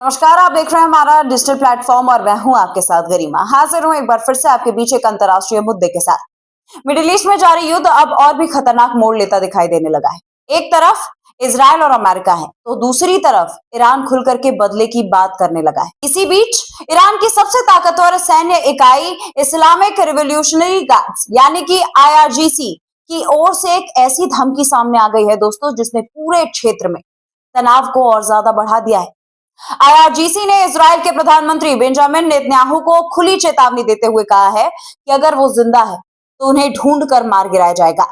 नमस्कार, आप देख रहे हैं हमारा डिजिटल प्लेटफॉर्म और मैं हूं आपके साथ गरिमा। हाजिर हूं एक बार फिर से आपके बीच एक अंतर्राष्ट्रीय मुद्दे के साथ। मिडिल ईस्ट में जारी युद्ध अब और भी खतरनाक मोड़ लेता दिखाई देने लगा है। एक तरफ इजराइल और अमेरिका है, तो दूसरी तरफ ईरान खुल करके बदले की बात करने लगा है। इसी बीच ईरान की सबसे ताकतवर सैन्य इकाई इस्लामिक रिवोल्यूशनरी गार्ड्स यानी कि IRGC की ओर से एक ऐसी धमकी सामने आ गई है दोस्तों, जिसने पूरे क्षेत्र में तनाव को और ज्यादा बढ़ा दिया है। IRGC ने इजराइल के प्रधानमंत्री बेंजामिन नेतन्याहू को खुली चेतावनी देते हुए कहा है कि अगर वो जिंदा है तो उन्हें ढूंढ कर मार गिराया जाएगा।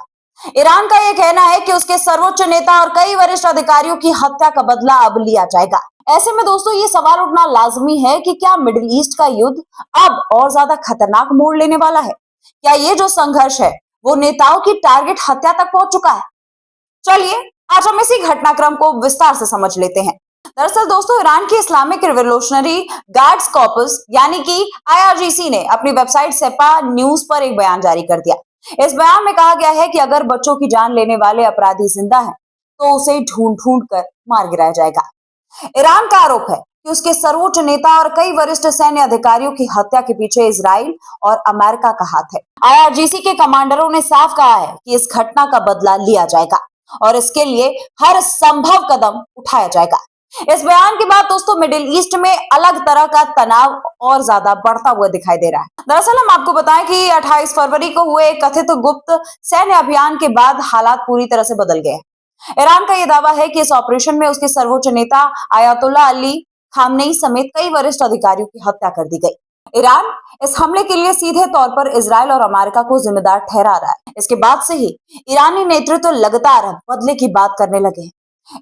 ईरान का यह कहना है कि उसके सर्वोच्च नेता और कई वरिष्ठ अधिकारियों की हत्या का बदला अब लिया जाएगा। ऐसे में दोस्तों ये सवाल उठना लाजमी है कि क्या मिडिल ईस्ट का युद्ध अब और ज्यादा खतरनाक मोड़ लेने वाला है? क्या ये जो संघर्ष है वो नेताओं की टारगेट हत्या तक पहुंच चुका है? चलिए आज हम इसी घटनाक्रम को विस्तार से समझ लेते हैं। दरअसल दोस्तों, ईरान की इस्लामिक रिवोल्यूशनरी गार्ड्स कॉर्पस यानी कि IRGC ने अपनी वेबसाइट सेपा न्यूज पर एक बयान जारी कर दिया। इस बयान में कहा गया है कि अगर बच्चों की जान लेने वाले अपराधी जिंदा हैं, तो उसे ढूंढ ढूंढ कर मार गिराया जाएगा। ईरान का आरोप है कि उसके सर्वोच्च नेता और कई वरिष्ठ सैन्य अधिकारियों की हत्या के पीछे इजराइल और अमेरिका का हाथ है। IRGC के कमांडरों ने साफ कहा है कि इस घटना का बदला लिया जाएगा और इसके लिए हर संभव कदम उठाया जाएगा। इस बयान के बाद दोस्तों मिडिल ईस्ट में अलग तरह का तनाव और ज्यादा बढ़ता हुआ दिखाई दे रहा है। दरअसल हम आपको बताएं कि 28 फरवरी को हुए कथित गुप्त सैन्य अभियान के बाद हालात पूरी तरह से बदल गए। ईरान का यह दावा है कि इस ऑपरेशन में उसके सर्वोच्च नेता आयतुल्ला अली खामनेई समेत कई वरिष्ठ अधिकारियों की हत्या कर दी गई। ईरान इस हमले के लिए सीधे तौर पर इजराइल और अमेरिका को जिम्मेदार ठहरा रहा है। इसके बाद से ही ईरानी नेतृत्व लगातार बदले की बात करने लगे हैं।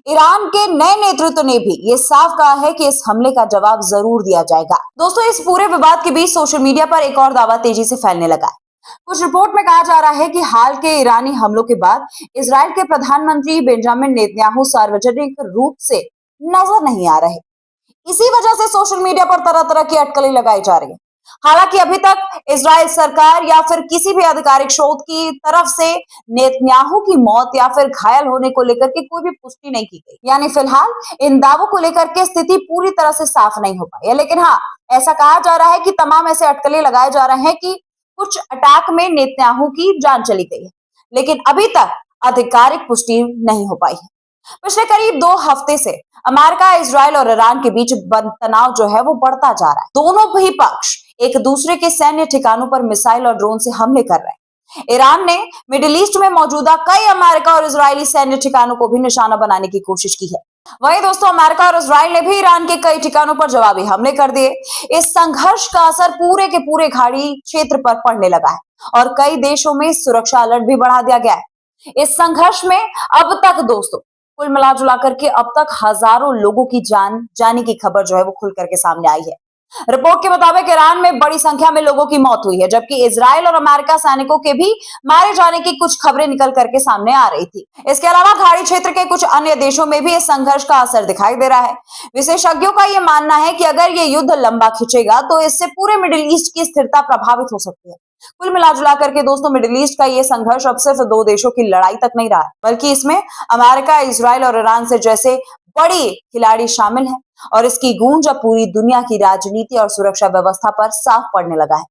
ईरान के नए नेतृत्व ने भी ये साफ कहा है कि इस हमले का जवाब जरूर दिया जाएगा। दोस्तों इस पूरे विवाद के बीच सोशल मीडिया पर एक और दावा तेजी से फैलने लगा है। कुछ रिपोर्ट में कहा जा रहा है कि हाल के ईरानी हमलों के बाद इजराइल के प्रधानमंत्री बेंजामिन नेतन्याहू सार्वजनिक रूप से नजर नहीं आ रहे। इसी वजह से सोशल मीडिया पर तरह तरह की अटकलें लगाई जा रही है। हालांकि अभी तक इजराइल सरकार या फिर किसी भी आधिकारिक स्रोत की तरफ से नेतन्याहू की मौत या फिर घायल होने को लेकर के कोई भी पुष्टि नहीं की गई। यानी फिलहाल इन दावों को लेकर के स्थिति पूरी तरह से साफ नहीं हो पाई है। लेकिन हाँ, ऐसा कहा जा रहा है कि तमाम ऐसे अटकलें लगाए जा रहे हैं कि कुछ अटैक में नेतन्याहू की जान चली गई है, लेकिन अभी तक आधिकारिक पुष्टि नहीं हो पाई है। पिछले करीब 2 हफ्ते से अमेरिका, इजराइल और ईरान के बीच तनाव जो है वो बढ़ता जा रहा है। दोनों भी पक्ष एक दूसरे के सैन्य ठिकानों पर मिसाइल और ड्रोन से हमले कर रहे हैं। ईरान ने मिडिल ईस्ट में मौजूदा कई अमेरिका और इजरायली सैन्य ठिकानों को भी निशाना बनाने की कोशिश की है। वहीं दोस्तों अमेरिका और इजराइल ने भी ईरान के कई ठिकानों पर जवाबी हमले कर दिए। इस संघर्ष का असर पूरे के पूरे खाड़ी क्षेत्र पर पड़ने लगा है और कई देशों में सुरक्षा अलर्ट भी बढ़ा दिया गया है। इस संघर्ष में अब तक दोस्तों कुल मिला जुला करके अब तक हजारों लोगों की जान जाने की खबर जो है वो खुल करके सामने आई है। रिपोर्ट के मुताबिक ईरान में बड़ी संख्या में लोगों की मौत हुई है, जबकि इजराइल और अमेरिका सैनिकों के भी मारे जाने की कुछ खबरें निकल करके सामने आ रही थी। इसके अलावा खाड़ी क्षेत्र के कुछ अन्य देशों में भी इस संघर्ष का असर दिखाई दे रहा है। विशेषज्ञों का यह मानना है कि अगर ये युद्ध लंबा खिंचेगा तो इससे पूरे मिडिल ईस्ट की स्थिरता प्रभावित हो सकती है। कुल मिला जुला करके दोस्तों मिडिल ईस्ट का ये संघर्ष अब सिर्फ 2 देशों की लड़ाई तक नहीं रहा है, बल्कि इसमें अमेरिका, इजराइल और ईरान से जैसे बड़ी खिलाड़ी शामिल हैं और इसकी गूंज अब पूरी दुनिया की राजनीति और सुरक्षा व्यवस्था पर साफ पड़ने लगा है।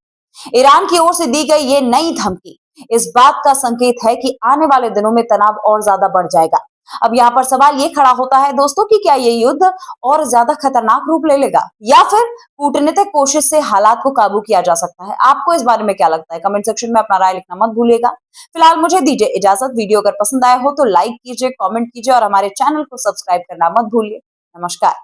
ईरान की ओर से दी गई ये नई धमकी इस बात का संकेत है कि आने वाले दिनों में तनाव और ज्यादा बढ़ जाएगा। अब यहाँ पर सवाल ये खड़ा होता है दोस्तों कि क्या ये युद्ध और ज्यादा खतरनाक रूप ले लेगा या फिर कूटनीतिक कोशिश से हालात को काबू किया जा सकता है? आपको इस बारे में क्या लगता है? कमेंट सेक्शन में अपना राय लिखना मत भूलिएगा। फिलहाल मुझे दीजिए इजाजत। वीडियो अगर पसंद आया हो तो लाइक कीजिए, कमेंट कीजिए और हमारे चैनल को सब्सक्राइब करना मत भूलिए। नमस्कार।